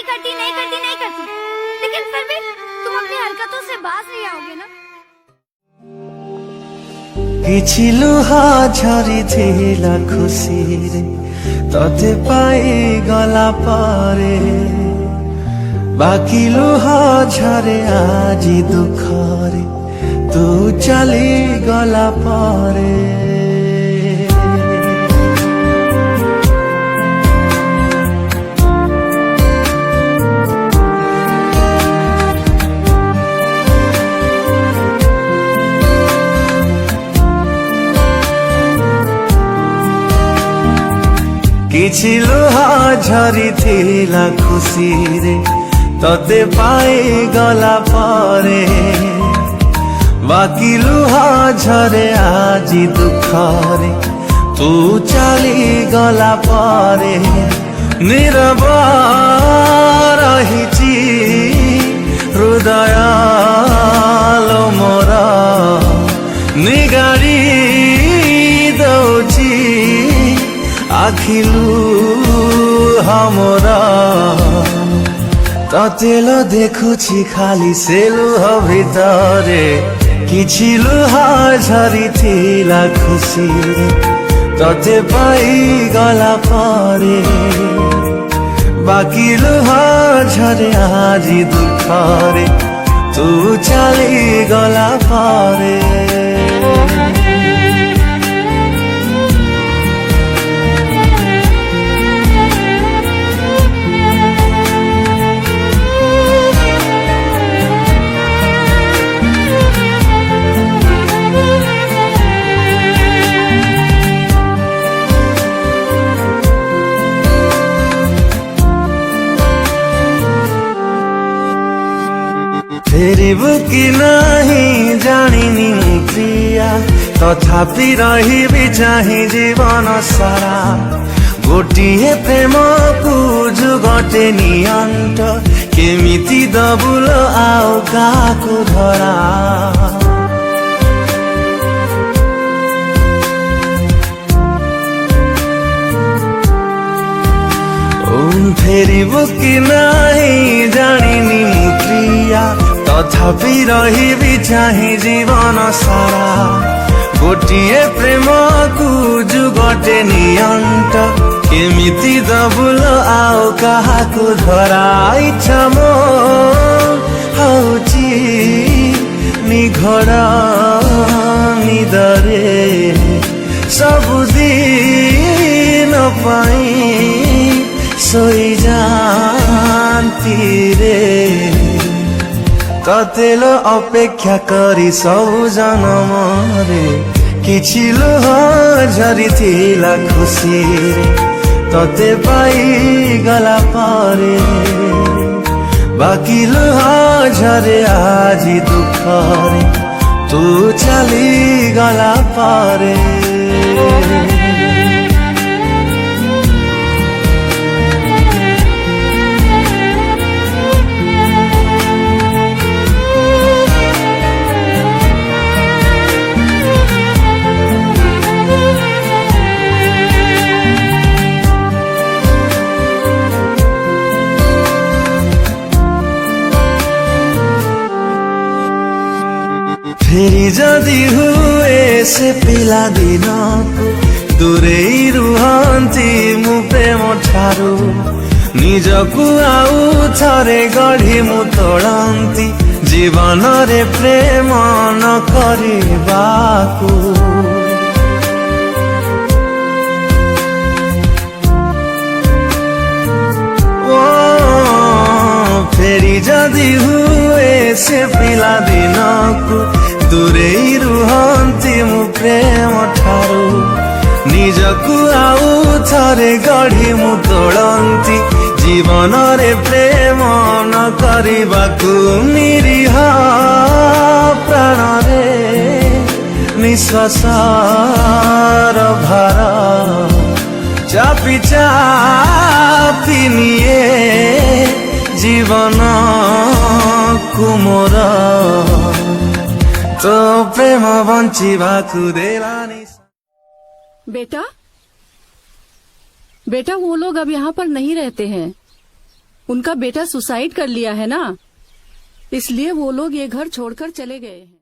करती नहीं करती नहीं करती, लेकिन फिर भी तुम अपनी हरकतों से बाज नहीं आओगे ना। କିଛି ଲୁହା ଝରିଥିଲା ଖୁସିରେ ତତେ ପାଇଗଲା ପରେ, ବାକି ଲୁହା ଝରେ ଆଜି ଦୁଃଖରେ ତୁ ଚାଲିଗଲା ପରେ। କିଛି ଲୁହା ଝରିଥିଲା ଖୁସିରେ ତତେ ପାଇଗଲା ପରେ, ବାକି ଲୁହା ଝରେ ଆଜି ଦୁଃଖରେ ତୁ ଚାଲିଗଲା ପରେ। ନୀରବ ରହିଛି ହୃଦୟ ଲୋ ମୋର, ନିଗାଡ଼ି ଦଉଛି ଆଖିଲୁ हमरा। ତତେ ଲ ଦେଖୁଛି ଖାଲି ସେ ଲୁହ ଭିତରେ, କିଛି ଲୁହା ଝରିଥିଲା ଖୁସିରେ ତତେ ପାଇଗଲା ପରେ, ବାକି ଲୁହା ଝରେ ଆଜି ଦୁଃଖରେ ତୁ ଚାଲିଗଲା ପରେ। फेरिबु कि नहीं जानिनी मु प्रिया, तथापि रहिबि चाहि जीवन सारा। गोटिए प्रेम को जुगटे नियंट, केमिति दबुल आउ काकु धरा। फेरिबु कि नहीं जानिनी मु प्रिया, तथापि रहिबि चाहि जीवन सारा। गोटिए प्रेम को जुगटे नियंट, केमिति दबुल आउ काहाकु धरा। इच्छा मो हौची निघोड़ निदरे सबुदिन पाई सोई जानती रे। तते लो अपेक्षा करी सबु जनमरे, କିଛି ଲୁହ ଝରିଥିଲା ଖୁସିରେ ତତେ ପାଇଗଲା ପରେ, ବାକି ଲୁହ ଝରେ ଆଜି ଦୁଃଖରେ ତୁ ଚାଲିଗଲା ପରେ। फेरि जदि हुए से पिला दिन दूरेई रुहंती मु प्रेम ठारू, निजकु आउ थरे गढ़ी मु तोड़ंती जीवन रे प्रेम न करिबाकु। फेरि जदि हुए से पिला दिन को दूरेई रुहंती मु प्रेम ठारू, निजकु आउ थरे गढ़ी मु तोड़ंती जीवन रे प्रेम न करिबाकु। निरीह प्राण रे निश्वासर भार चापी चापी निए जीवन कुमोर, तो प्रेम बंचिबाकु देलानी। बेटा बेटा वो लोग अब यहाँ पर नहीं रहते हैं, उनका बेटा सुसाइड कर लिया है ना, इसलिए वो लोग ये घर छोड़कर चले गए हैं।